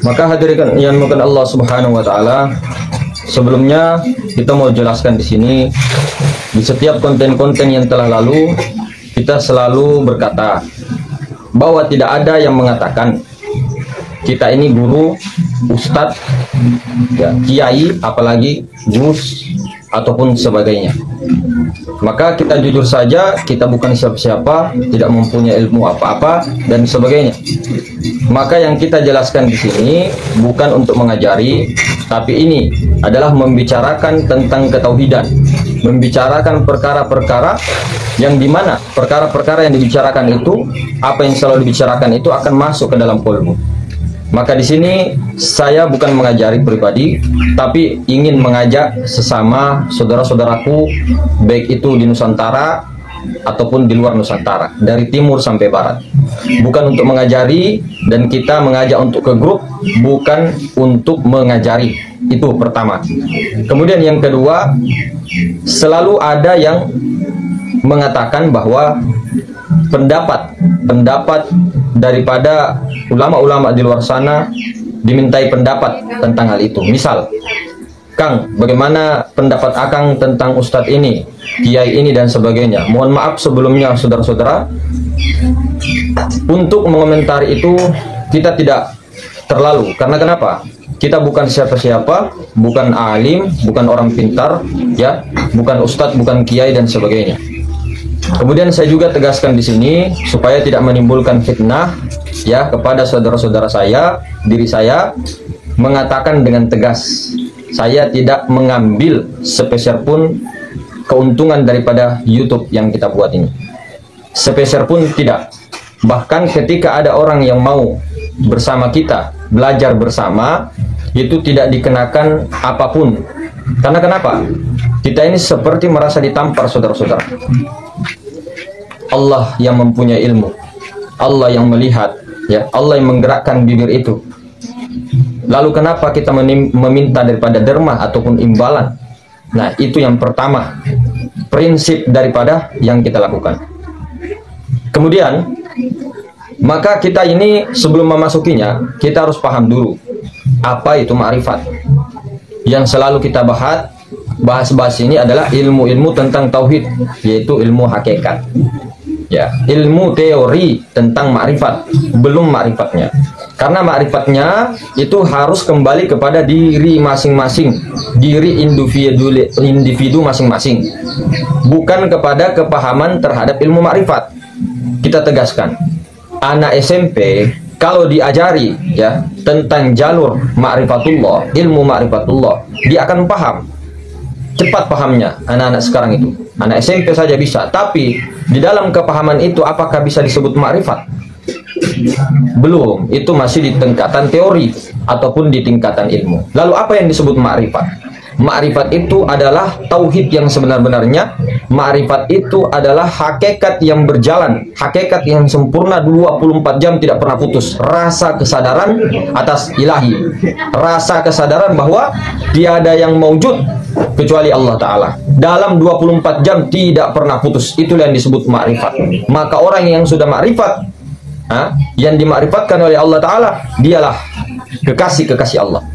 Maka hadirin yang dimuliakan Allah Subhanahu wa taala, sebelumnya kita mau jelaskan di sini, di setiap konten-konten yang telah lalu kita selalu berkata bahwa tidak ada yang mengatakan kita ini guru, ustadz, ya, kiai, apalagi gus ataupun sebagainya. Maka kita jujur saja, kita bukan siapa-siapa, tidak mempunyai ilmu apa-apa dan sebagainya. Maka yang kita jelaskan di sini bukan untuk mengajari, tapi ini adalah membicarakan tentang ketauhidan, membicarakan perkara-perkara yang dimana perkara-perkara yang dibicarakan itu, apa yang selalu dibicarakan itu akan masuk ke dalam kolbu. Maka di sini saya bukan mengajari pribadi, tapi ingin mengajak sesama saudara-saudaraku, baik itu di Nusantara ataupun di luar Nusantara, dari timur sampai barat. Bukan untuk mengajari, dan kita mengajak untuk ke grup, bukan untuk mengajari. Itu pertama. Kemudian yang kedua, selalu ada yang mengatakan bahwa pendapat daripada ulama-ulama di luar sana dimintai pendapat tentang hal itu. Misal, Kang, bagaimana pendapat Akang tentang ustadz ini, kiai ini dan sebagainya. Mohon maaf sebelumnya saudara-saudara, untuk mengomentari itu kita tidak terlalu, karena kenapa? Kita bukan siapa-siapa, bukan alim, bukan orang pintar, ya, bukan ustadz, bukan kiai dan sebagainya. Kemudian saya juga tegaskan di sini supaya tidak menimbulkan fitnah, ya, kepada saudara-saudara saya, diri saya mengatakan dengan tegas, saya tidak mengambil sepeser pun keuntungan daripada YouTube yang kita buat ini. Sepeser pun tidak. Bahkan ketika ada orang yang mau bersama kita, belajar bersama, itu tidak dikenakan apapun. Karena kenapa? Kita ini seperti merasa ditampar, saudara-saudara. Allah yang mempunyai ilmu, Allah yang melihat, ya, Allah yang menggerakkan bibir itu. Lalu kenapa kita meminta daripada derma ataupun imbalan? Nah, itu yang pertama, prinsip daripada yang kita lakukan. Kemudian, maka kita ini sebelum memasukinya, kita harus paham dulu apa itu ma'rifat. Yang selalu kita bahas ini adalah ilmu-ilmu tentang tauhid, yaitu ilmu hakikat. Ya, ilmu teori tentang makrifat, belum makrifatnya. Karena makrifatnya itu harus kembali kepada diri masing-masing, diri individu masing-masing, bukan kepada kepahaman terhadap ilmu makrifat. Kita tegaskan, anak SMP kalau diajari, ya, tentang jalur ma'rifatullah, ilmu ma'rifatullah, dia akan paham. Cepat pahamnya anak-anak sekarang itu. Anak SMP saja bisa, tapi di dalam kepahaman itu apakah bisa disebut makrifat? Belum, itu masih di tingkatan teori ataupun di tingkatan ilmu. Lalu apa yang disebut makrifat? Makrifat itu adalah tauhid yang sebenar-benarnya. Makrifat itu adalah hakikat yang berjalan, hakikat yang sempurna 24 jam tidak pernah putus. Rasa kesadaran atas ilahi, rasa kesadaran bahwa tiada yang maujud kecuali Allah Ta'ala, dalam 24 jam tidak pernah putus. Itulah yang disebut makrifat. Maka orang yang sudah makrifat, yang dimakrifatkan oleh Allah Ta'ala, dialah kekasih-kekasih Allah.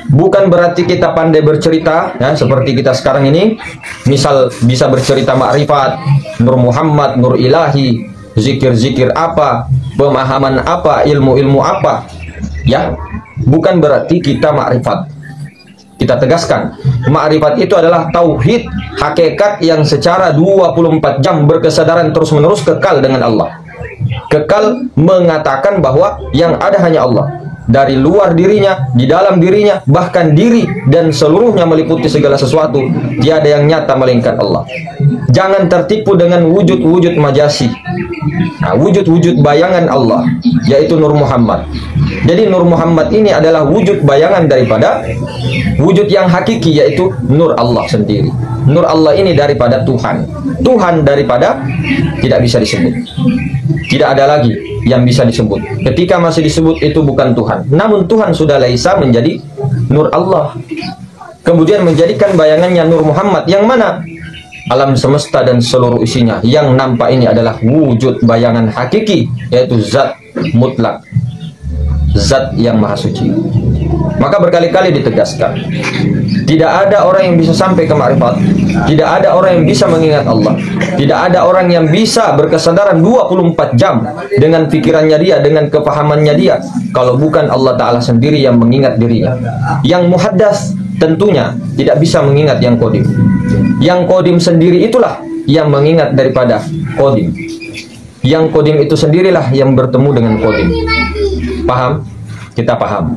Bukan berarti kita pandai bercerita, ya, seperti kita sekarang ini, misal bisa bercerita makrifat, Nur Muhammad, Nur Ilahi, zikir-zikir apa, pemahaman apa, ilmu-ilmu apa, ya, bukan berarti kita makrifat. Kita tegaskan, makrifat itu adalah tauhid, hakikat yang secara 24 jam berkesadaran terus-menerus kekal dengan Allah. Kekal mengatakan bahwa yang ada hanya Allah. Dari luar dirinya, di dalam dirinya, bahkan diri dan seluruhnya meliputi segala sesuatu, tiada yang nyata melainkan Allah. Jangan tertipu dengan wujud-wujud majasi, wujud-wujud bayangan Allah, yaitu Nur Muhammad. Jadi Nur Muhammad ini adalah wujud bayangan daripada wujud yang hakiki, yaitu Nur Allah sendiri. Nur Allah ini daripada Tuhan. Tuhan daripada tidak bisa disebut. Tidak ada lagi yang bisa disebut. Ketika masih disebut itu bukan Tuhan. Namun Tuhan sudah laisa menjadi Nur Allah. Kemudian menjadikan bayangannya Nur Muhammad, yang mana alam semesta dan seluruh isinya yang nampak ini adalah wujud bayangan hakiki, yaitu zat mutlak. zat yang maha suci. Maka berkali-kali ditegaskan, tidak ada orang yang bisa sampai ke ma'rifat, tidak ada orang yang bisa mengingat Allah, tidak ada orang yang bisa berkesadaran 24 jam dengan pikirannya dia, dengan kepahamannya dia, kalau bukan Allah Ta'ala sendiri yang mengingat dirinya. Yang muhaddas tentunya tidak bisa mengingat yang qadim. Yang qadim sendiri itulah yang mengingat daripada qadim. Yang qadim itu sendirilah yang bertemu dengan qadim. Paham? Kita paham.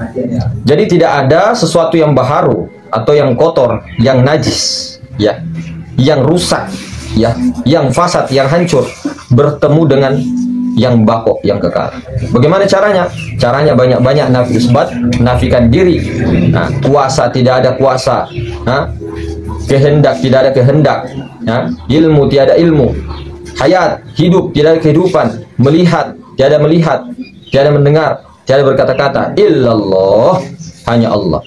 Jadi tidak ada sesuatu yang baharu atau yang kotor, yang najis, ya, yang rusak, ya, yang fasad, yang hancur bertemu dengan yang bako, yang kekal. Bagaimana caranya? Caranya banyak-banyak nafi isbat, nafikan diri. Nah, kuasa tidak ada kuasa, kehendak tidak ada kehendak, ilmu tidak ada ilmu, hayat hidup tidak ada kehidupan, melihat tidak ada melihat, tidak ada mendengar, tidak ada berkata-kata, illallah, hanya Allah.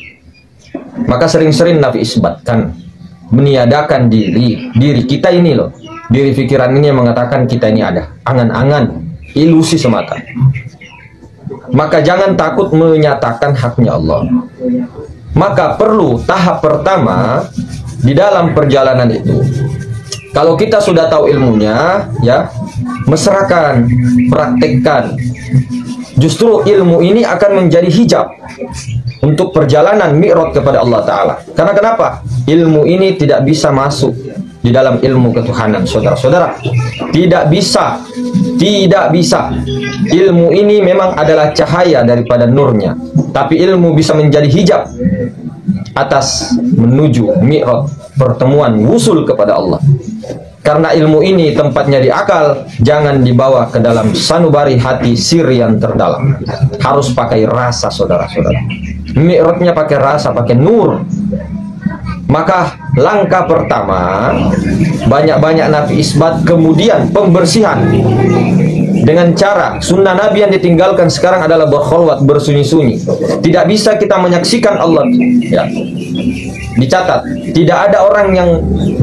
Maka sering-sering nafi isbatkan, meniadakan diri kita ini loh, diri pikiran ini yang mengatakan kita ini ada, angan-angan, ilusi semata. Maka jangan takut menyatakan haknya Allah. Maka perlu tahap pertama di dalam perjalanan itu. Kalau kita sudah tahu ilmunya, ya, mesrakan, praktekkan. Justru ilmu ini akan menjadi hijab untuk perjalanan mi'raj kepada Allah Ta'ala. Karena kenapa? Ilmu ini tidak bisa masuk di dalam ilmu ketuhanan, saudara-saudara. Tidak bisa. Tidak bisa. Ilmu ini memang adalah cahaya daripada nurnya. Tapi ilmu bisa menjadi hijab atas menuju mi'raj, pertemuan, wusul kepada Allah. Karena ilmu ini tempatnya di akal, jangan dibawa ke dalam sanubari hati sir yang terdalam. Harus pakai rasa, saudara-saudara. Mi'rajnya pakai rasa, pakai nur. Maka langkah pertama, banyak-banyak nafi isbat, kemudian pembersihan. Dengan cara sunnah Nabi yang ditinggalkan sekarang adalah berkholwat, bersunyi-sunyi. Tidak bisa kita menyaksikan Allah, ya. Dicatat, tidak ada orang yang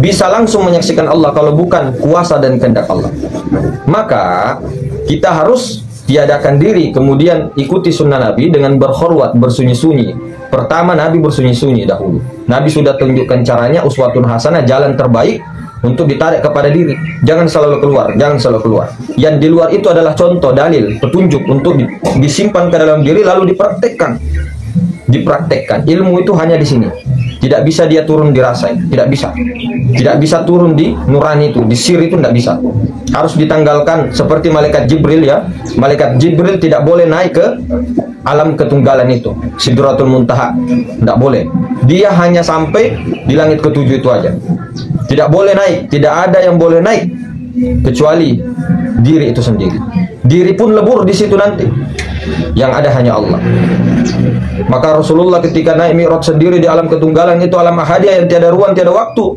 bisa langsung menyaksikan Allah kalau bukan kuasa dan kehendak Allah. Maka kita harus tiadakan diri, kemudian ikuti sunnah Nabi dengan berkhulwat, bersunyi-sunyi. Pertama, Nabi bersunyi-sunyi dahulu. Nabi sudah tunjukkan caranya, uswatun hasanah, jalan terbaik untuk ditarik kepada diri. Jangan selalu keluar, jangan selalu keluar. Yang di luar itu adalah contoh, dalil, petunjuk untuk disimpan ke dalam diri lalu dipraktekkan. Dipraktekkan. Ilmu itu hanya di sini. Tidak bisa dia turun dirasain, tidak bisa. Tidak bisa turun di nurani itu, di sir itu tidak bisa. Harus ditanggalkan seperti malaikat Jibril, ya. Malaikat Jibril tidak boleh naik ke alam ketunggalan itu, Sidratul Muntaha. Tidak boleh. Dia hanya sampai di langit ketujuh itu aja. Tidak boleh naik, tidak ada yang boleh naik kecuali diri itu sendiri. Diri pun lebur di situ nanti. Yang ada hanya Allah. Maka Rasulullah ketika naik mi'raj sendiri di alam ketunggalan itu, alam ahadiyah yang tiada ruang, tiada waktu,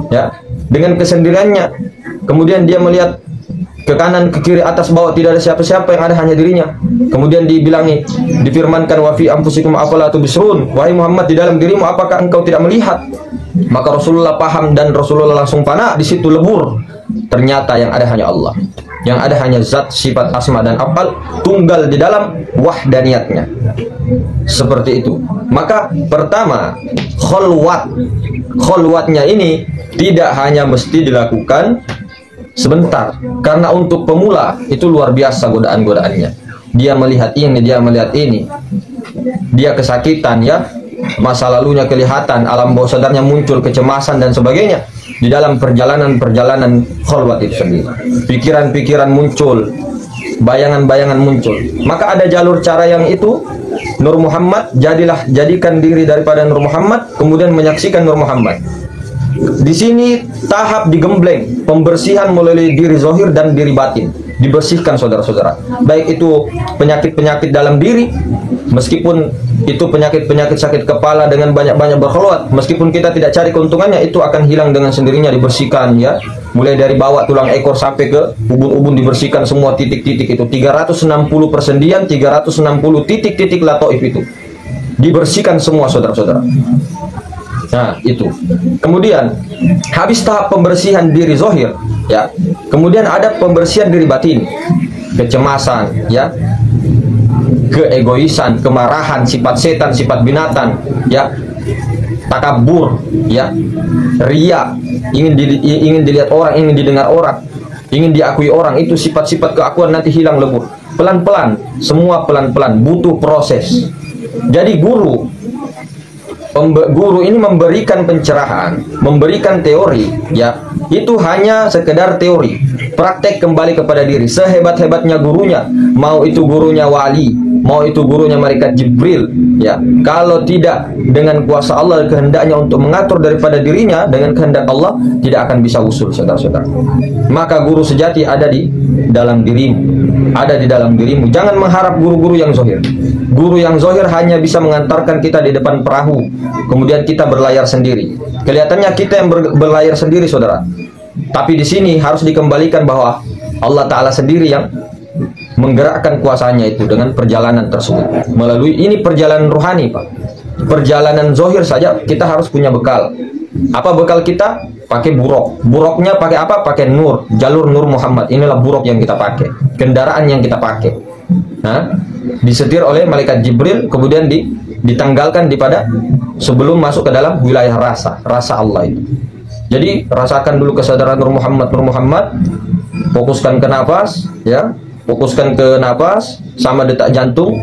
ya, dengan kesendiriannya. Kemudian dia melihat ke kanan, ke kiri, atas, bawah, tidak ada siapa-siapa, yang ada hanya dirinya. Kemudian dibilangi, difirmankan, wa fi anfusikum afala tubsirun, wahai Muhammad, di dalam dirimu apakah engkau tidak melihat? Maka Rasulullah paham dan Rasulullah langsung fana di situ, lebur. Ternyata yang ada hanya Allah. Yang ada hanya zat, sifat, asma dan afal, tunggal di dalam wahdaniyatnya. Seperti itu. Maka pertama, kholwat. Kholwatnya ini tidak hanya mesti dilakukan sebentar. Karena untuk pemula itu luar biasa godaan-godaannya. Dia melihat ini, dia melihat ini. Dia kesakitan, ya. Masa lalunya kelihatan, alam bawah sadarnya muncul, kecemasan dan sebagainya. Di dalam perjalanan kholwat itu sendiri, pikiran-pikiran muncul, bayangan-bayangan muncul. Maka ada jalur cara yang itu, Nur Muhammad, jadikan diri daripada Nur Muhammad, kemudian menyaksikan Nur Muhammad. Di sini tahap digembleng, pembersihan melalui diri zahir dan diri batin. Dibersihkan, saudara-saudara. Baik itu penyakit-penyakit dalam diri, meskipun itu penyakit-penyakit sakit kepala dengan banyak-banyak berkholwat, meskipun kita tidak cari keuntungannya, itu akan hilang dengan sendirinya, dibersihkan, ya. Mulai dari bawah tulang ekor sampai ke ubun-ubun dibersihkan semua titik-titik itu. 360 persendian, 360 titik-titik latoif itu. Dibersihkan semua, saudara-saudara. Nah, itu. Kemudian habis tahap pembersihan diri zahir, ya. Kemudian ada pembersihan diri batin. Kecemasan, ya. keegoisan, kemarahan, sifat setan, sifat binatang, ya, takabur, ya, ria, ingin dilihat orang, ingin didengar orang, ingin diakui orang, itu sifat-sifat keakuan nanti hilang lebur. Pelan-pelan, semua pelan-pelan, butuh proses. Jadi guru ini memberikan pencerahan, memberikan teori, ya, itu hanya sekedar teori. Praktek kembali kepada diri. Sehebat-hebatnya gurunya, mau itu gurunya wali, mau itu gurunya malaikat Jibril, ya, kalau tidak dengan kuasa Allah kehendaknya untuk mengatur daripada dirinya dengan kehendak Allah, tidak akan bisa usul, saudara-saudara. Maka guru sejati ada di dalam dirimu, ada di dalam dirimu. Jangan mengharap guru-guru yang zahir. Guru yang zahir hanya bisa mengantarkan kita di depan perahu, kemudian kita berlayar sendiri. Kelihatannya kita yang berlayar sendiri, saudara. Tapi di sini harus dikembalikan bahwa Allah Ta'ala sendiri yang menggerakkan kuasanya itu dengan perjalanan tersebut. Melalui ini perjalanan ruhani, Pak. Perjalanan zahir saja kita harus punya bekal. Apa bekal kita? Pakai buruk. Buruknya pakai apa? Pakai nur, jalur Nur Muhammad. Inilah buruk yang kita pakai, kendaraan yang kita pakai. Nah, disetir oleh malaikat Jibril, kemudian ditanggalkan pada sebelum masuk ke dalam wilayah rasa Allah itu. Jadi rasakan dulu kesadaran Nur Muhammad, fokuskan ke nafas, ya, fokuskan ke nafas sama detak jantung,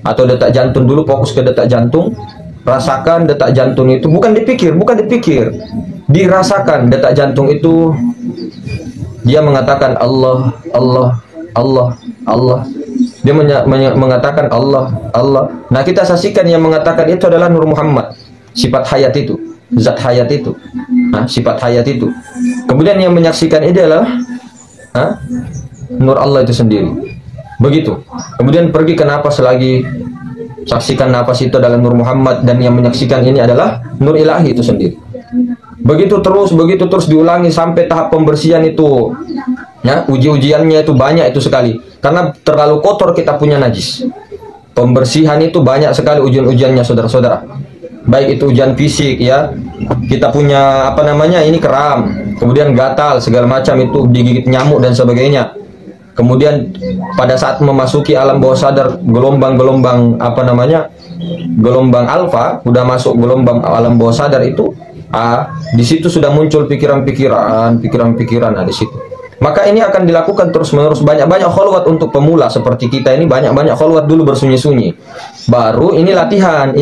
atau detak jantung dulu, fokus ke detak jantung. Rasakan detak jantung itu, bukan dipikir, dirasakan detak jantung itu. Dia mengatakan Allah, Allah, Allah, Allah. Dia mengatakan Allah, Allah. Nah, kita saksikan yang mengatakan itu adalah Nur Muhammad, sifat hayat itu, zat hayat itu. Nah, sifat hayat itu. Kemudian yang menyaksikan ini adalah Nur Allah itu sendiri. Begitu. Kemudian pergi ke napas lagi, saksikan napas itu adalah Nur Muhammad, dan yang menyaksikan ini adalah Nur Ilahi itu sendiri. Begitu terus diulangi sampai tahap pembersihan itu. Ya, uji-ujiannya itu banyak itu sekali. Karena terlalu kotor kita punya najis. Pembersihan itu banyak sekali ujian-ujiannya, saudara-saudara. Baik itu ujian fisik, ya. Kita punya apa namanya? Ini kram, kemudian gatal segala macam, itu digigit nyamuk dan sebagainya. Kemudian pada saat memasuki alam bawah sadar, gelombang-gelombang apa namanya? Gelombang alfa, udah masuk gelombang alam bawah sadar itu, di situ sudah muncul pikiran-pikiran di situ. Maka ini akan dilakukan terus-menerus, banyak-banyak kholwat untuk pemula seperti kita ini, banyak-banyak kholwat dulu bersunyi-sunyi. Baru ini latihan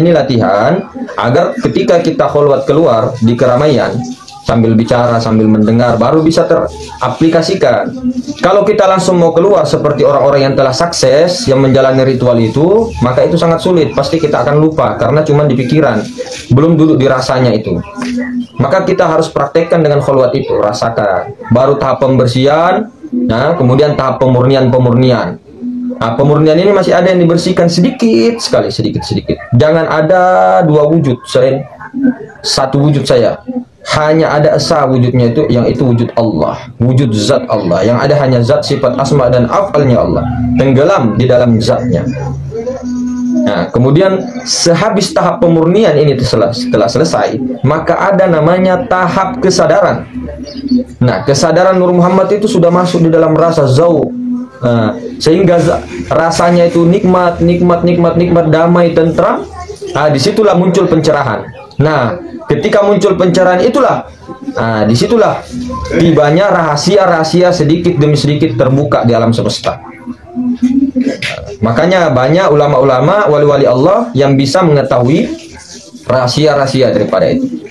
agar ketika kita kholwat keluar di keramaian, sambil bicara, sambil mendengar, baru bisa teraplikasikan. Kalau kita langsung mau keluar seperti orang-orang yang telah sukses, yang menjalani ritual itu, maka itu sangat sulit. Pasti kita akan lupa, karena cuma di pikiran, belum duduk di rasanya itu. Maka kita harus praktekkan dengan kholwat itu, rasakan. Baru tahap pembersihan, nah, kemudian tahap pemurnian. Nah, pemurnian ini masih ada yang dibersihkan sedikit sekali, sedikit. Jangan ada dua wujud, satu wujud saya. Hanya ada esa wujudnya itu, yang itu wujud Allah, wujud zat Allah. Yang ada hanya zat, sifat, asma dan af'alnya Allah, tenggelam di dalam zatnya. Nah, kemudian sehabis tahap pemurnian ini setelah selesai, maka ada namanya tahap kesadaran. Nah, kesadaran Nur Muhammad itu sudah masuk di dalam rasa zauq. Nah, sehingga rasanya itu nikmat, damai, tentram. Nah, disitulah muncul pencerahan. Nah, ketika muncul pencerahan itulah, disitulah tibanya rahasia-rahasia sedikit demi sedikit terbuka di alam semesta. Makanya banyak ulama-ulama, wali-wali Allah yang bisa mengetahui rahasia-rahasia daripada itu.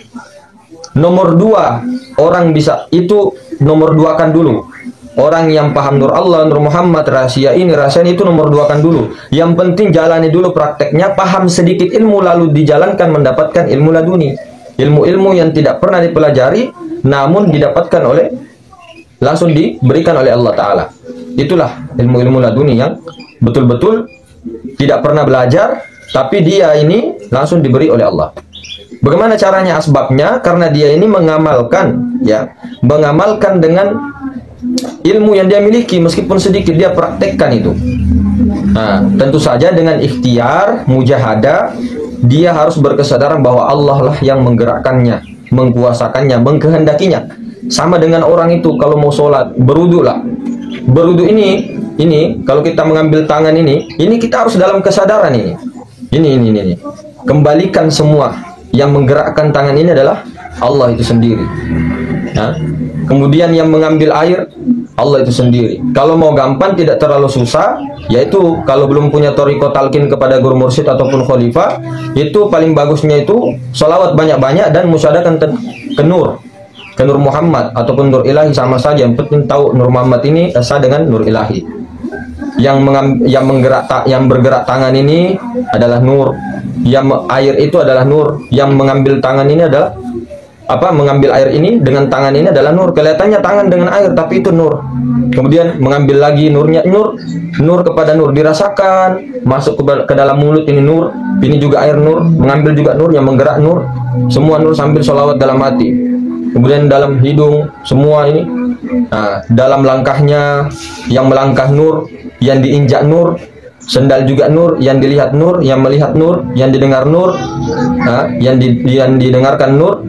Nomor dua, orang bisa itu nomor duakan dulu. Orang yang paham Nur Allah, Nur Muhammad, rahasia ini, rahasia itu nomor duakan dulu. Yang penting jalani dulu prakteknya, paham sedikit ilmu, lalu dijalankan mendapatkan ilmu laduni. Ilmu-ilmu yang tidak pernah dipelajari, namun didapatkan langsung diberikan oleh Allah Ta'ala. Itulah ilmu-ilmu laduni yang betul-betul tidak pernah belajar, tapi dia ini langsung diberi oleh Allah. Bagaimana caranya, asbabnya? Karena dia ini mengamalkan dengan ilmu yang dia miliki, meskipun sedikit dia praktekkan itu. Nah, tentu saja dengan ikhtiar, mujahadah, dia harus berkesadaran bahwa Allah lah yang menggerakkannya, mengkuasakannya, mengkehendakinya. Sama dengan orang itu kalau mau sholat, berwudulah. berwudu ini kalau kita mengambil tangan ini kita harus dalam kesadaran ini. Ini. Kembalikan semua yang menggerakkan tangan ini adalah Allah itu sendiri. Nah, kemudian yang mengambil air Allah itu sendiri. Kalau mau gampang tidak terlalu susah, yaitu kalau belum punya thariqah talqin kepada guru mursyid ataupun khalifah, itu paling bagusnya itu sholawat banyak-banyak dan musyahadakan ke nur Muhammad ataupun nur ilahi sama saja. Yang penting tahu nur Muhammad ini esa dengan nur ilahi. Yang bergerak tangan ini adalah nur, yang air itu adalah nur, yang mengambil tangan ini adalah mengambil air ini dengan tangan ini adalah nur. Kelihatannya tangan dengan air tapi itu nur. Kemudian mengambil lagi nurnya, nur kepada nur, dirasakan masuk ke dalam mulut ini nur, ini juga air nur, mengambil juga nur, yang menggerak nur, semua nur sambil sholawat dalam hati. Kemudian dalam hidung semua ini, nah, dalam langkahnya yang melangkah nur, yang diinjak nur, sendal juga nur, yang dilihat nur, yang melihat nur, yang didengar nur, nah, yang didengarkan nur.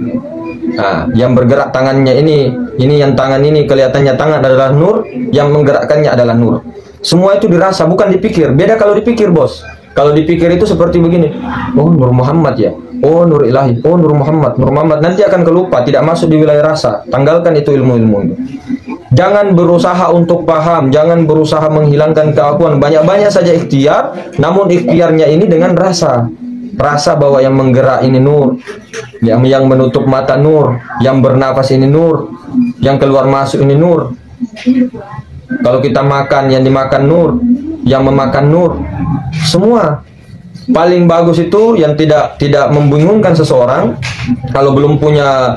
Nah, yang bergerak tangannya ini yang tangan ini kelihatannya tangan adalah nur, yang menggerakkannya adalah nur. Semua itu dirasa, bukan dipikir. Beda kalau dipikir, bos. Kalau dipikir itu seperti begini. Oh, nur Muhammad ya. Oh, nur ilahi. Oh, nur Muhammad. Nur Muhammad nanti akan kelupa, tidak masuk di wilayah rasa. Tanggalkan itu ilmu-ilmu itu. Jangan berusaha untuk paham, jangan berusaha menghilangkan keakuan. Banyak-banyak saja ikhtiar, namun ikhtiarnya ini dengan rasa. Rasa bahwa yang menggerak ini nur, yang menutup mata nur, yang bernafas ini nur, yang keluar masuk ini nur. Kalau kita makan, yang dimakan nur, yang memakan nur. Semua paling bagus itu yang tidak membingungkan seseorang. Kalau belum punya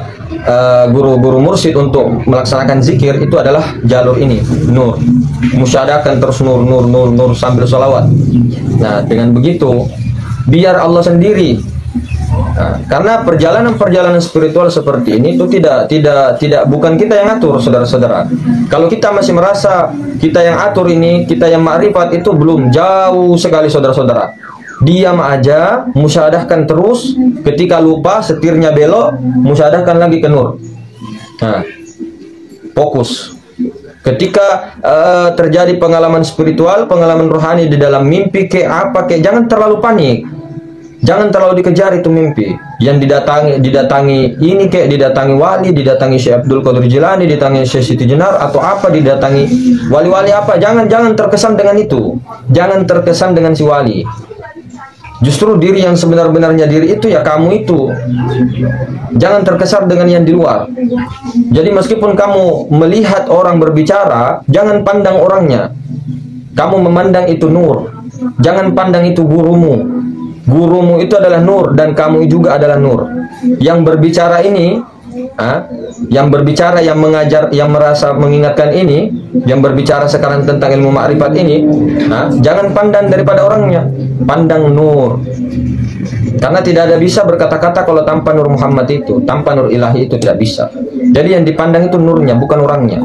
guru-guru mursyid untuk melaksanakan zikir, itu adalah jalur ini, nur. Musyahadakan terus nur sambil sholawat. Nah, dengan begitu biar Allah sendiri. Nah, karena perjalanan spiritual seperti ini itu tidak bukan kita yang atur, saudara-saudara. Kalau kita masih merasa kita yang atur ini, kita yang ma'rifat, itu belum, jauh sekali, saudara-saudara. Diam aja, musyahadahkan terus. Ketika lupa, setirnya belok, musyahadahkan lagi ke nur. Nah, fokus. Ketika terjadi pengalaman spiritual, pengalaman rohani di dalam mimpi jangan terlalu panik. Jangan terlalu dikejar itu mimpi. Yang didatangi ini didatangi wali, didatangi Syekh Abdul Qadir Jilani, didatangi Syekh Siti Jenar atau apa, didatangi wali-wali apa. Jangan terkesan dengan itu. Jangan terkesan dengan si wali. Justru diri yang sebenar-benarnya diri itu ya kamu itu. Jangan terkesan dengan yang di luar. Jadi meskipun kamu melihat orang berbicara, jangan pandang orangnya. Kamu memandang itu nur. Jangan pandang itu gurumu. Gurumu itu adalah nur dan kamu juga adalah nur. Yang berbicara ini, yang berbicara, yang mengajar, yang merasa mengingatkan ini, yang berbicara sekarang tentang ilmu ma'rifat ini, jangan pandang daripada orangnya, pandang nur. Karena tidak ada bisa berkata-kata kalau tanpa nur Muhammad itu, tanpa nur ilahi itu tidak bisa. Jadi yang dipandang itu nurnya, bukan orangnya.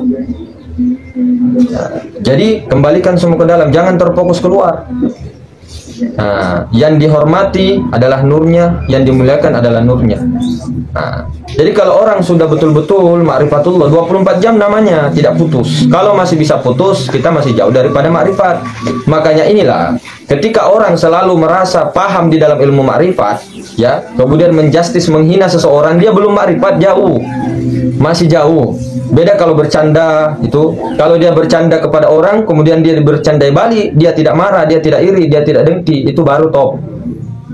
Jadi kembalikan semua ke dalam, jangan terfokus keluar. Yang dihormati adalah nurnya, yang dimuliakan adalah nurnya. Jadi kalau orang sudah betul-betul ma'rifatullah 24 jam namanya, tidak putus. Kalau masih bisa putus, kita masih jauh daripada ma'rifat. Makanya inilah, ketika orang selalu merasa paham di dalam ilmu ma'rifat, ya, kemudian menjustis, menghina seseorang, dia belum ma'rifat, jauh, masih jauh. Beda kalau bercanda itu, kalau dia bercanda kepada orang, kemudian dia bercandai balik, dia tidak marah, dia tidak iri, dia tidak dengki, itu baru top,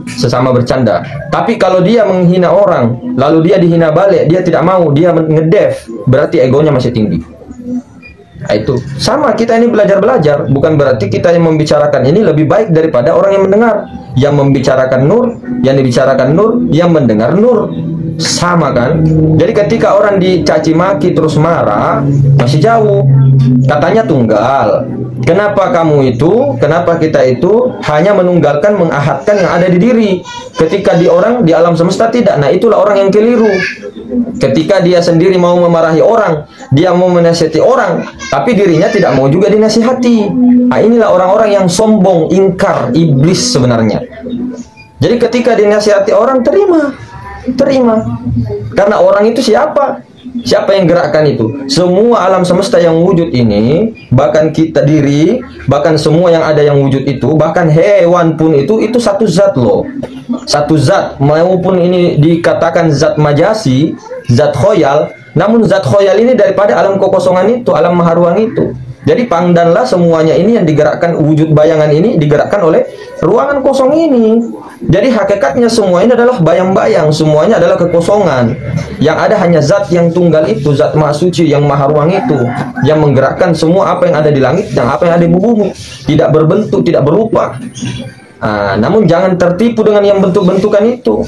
sesama bercanda. Tapi kalau dia menghina orang, lalu dia dihina balik, dia tidak mau, dia ngedef, berarti egonya masih tinggi. Nah, itu sama, kita ini belajar, bukan berarti kita yang membicarakan ini lebih baik daripada orang yang mendengar. Yang membicarakan nur, yang dibicarakan nur, yang mendengar nur, sama kan? Jadi ketika orang dicaci maki terus marah, masih jauh. Katanya tunggal. Kenapa kamu itu, kenapa kita itu hanya menunggalkan, mengahadkan yang ada di diri, ketika di orang, di alam semesta tidak. Nah, itulah orang yang keliru. Ketika dia sendiri mau memarahi orang, dia mau menasihati orang, tapi dirinya tidak mau juga dinasihati. Nah, inilah orang-orang yang sombong, ingkar, iblis sebenarnya. Jadi ketika dinasihati orang, terima. Karena orang itu siapa? Siapa yang gerakkan itu? Semua alam semesta yang wujud ini, bahkan kita diri, bahkan semua yang ada yang wujud itu, bahkan hewan pun itu satu zat loh. Satu zat, maupun ini dikatakan zat majasi, zat khoyal, namun zat khoyal ini daripada alam kekosongan itu, alam maha ruang itu. Jadi pangdanlah semuanya ini yang digerakkan, wujud bayangan ini digerakkan oleh ruangan kosong ini. Jadi hakikatnya semua ini adalah bayang-bayang, semuanya adalah kekosongan. Yang ada hanya zat yang tunggal itu, zat maha suci yang maha ruang itu, yang menggerakkan semua apa yang ada di langit dan apa yang ada di bumi. Tidak berbentuk, tidak berupa. Namun jangan tertipu dengan yang bentuk-bentukan itu.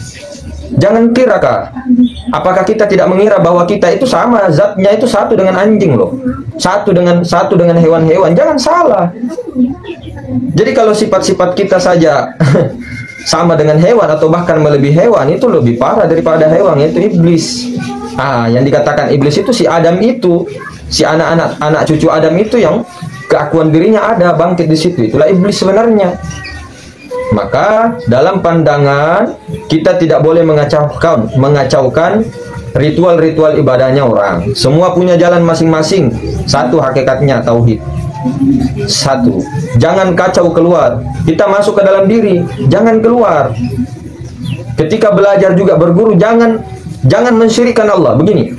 Jangan kira, Kak, apakah kita tidak mengira bahwa kita itu sama, zatnya itu satu dengan anjing loh, satu dengan hewan-hewan. Jangan salah. Jadi kalau sifat-sifat kita saja sama dengan hewan atau bahkan melebihi hewan, itu lebih parah daripada hewan, yaitu iblis. Yang dikatakan iblis itu si Adam itu, si anak cucu Adam itu yang keakuan dirinya ada bangkit di situ. Itulah iblis sebenarnya. Maka dalam pandangan kita tidak boleh mengacaukan ritual-ritual ibadahnya orang. Semua punya jalan masing-masing. Satu hakikatnya tauhid. Satu. Jangan kacau keluar. Kita masuk ke dalam diri, jangan keluar. Ketika belajar juga berguru, jangan mensyirikkan Allah. Begini,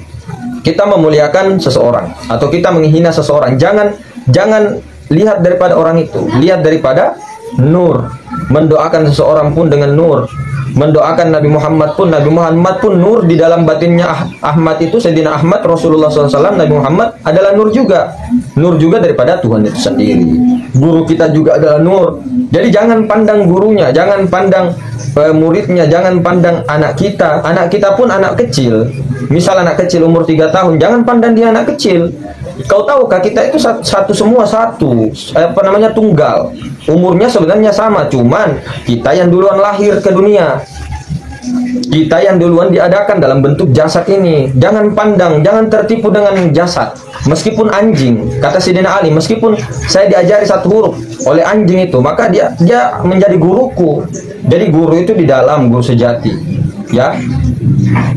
kita memuliakan seseorang atau kita menghina seseorang, jangan lihat daripada orang itu, lihat daripada nur. Mendoakan seseorang pun dengan nur. Mendoakan Nabi Muhammad pun nur. Di dalam batinnya Ahmad itu, Sayyidina Ahmad, Rasulullah SAW, Nabi Muhammad adalah nur juga. Nur juga daripada Tuhan itu sendiri. Guru kita juga adalah nur. Jadi jangan pandang gurunya, jangan pandang muridnya, jangan pandang anak kita. Anak kita pun anak kecil. Misal anak kecil umur 3 tahun, jangan pandang dia anak kecil. Kau tahukah kita itu tunggal. Umurnya sebenarnya sama, cuman kita yang duluan lahir ke dunia. Kita yang duluan diadakan dalam bentuk jasad ini. Jangan pandang, jangan tertipu dengan jasad. Meskipun anjing, kata Sayyidina Ali, meskipun saya diajari satu huruf oleh anjing itu, maka dia menjadi guruku. Jadi guru itu di dalam, guru sejati, ya.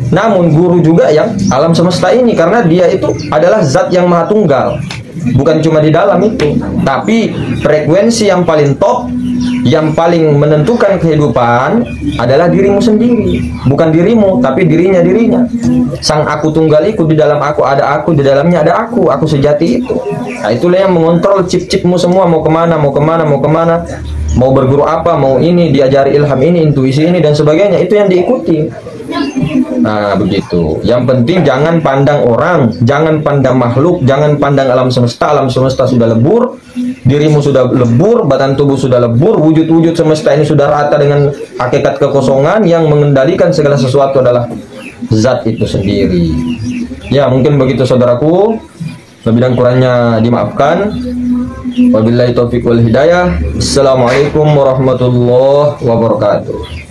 Namun guru juga yang alam semesta ini, karena dia itu adalah zat yang maha tunggal. Bukan cuma di dalam itu, tapi frekuensi yang paling top, yang paling menentukan kehidupan adalah dirimu sendiri. Bukan dirimu, tapi dirinya. Sang aku tunggal iku, di dalam aku ada aku, di dalamnya ada aku sejati itu. Nah, itulah yang mengontrol chip-chipmu semua, mau kemana, mau berguru apa, mau ini, diajari ilham ini, intuisi ini, dan sebagainya. Itu yang diikuti. Nah, begitu. Yang penting jangan pandang orang, jangan pandang makhluk, jangan pandang alam semesta. Alam semesta sudah lebur, dirimu sudah lebur, badan tubuh sudah lebur, wujud-wujud semesta ini sudah rata dengan hakikat kekosongan. Yang mengendalikan segala sesuatu adalah zat itu sendiri. Ya, mungkin begitu saudaraku. Lebih dan kurangnya dimaafkan. Wabillahi taufiq wal hidayah. Assalamualaikum warahmatullahi wabarakatuh.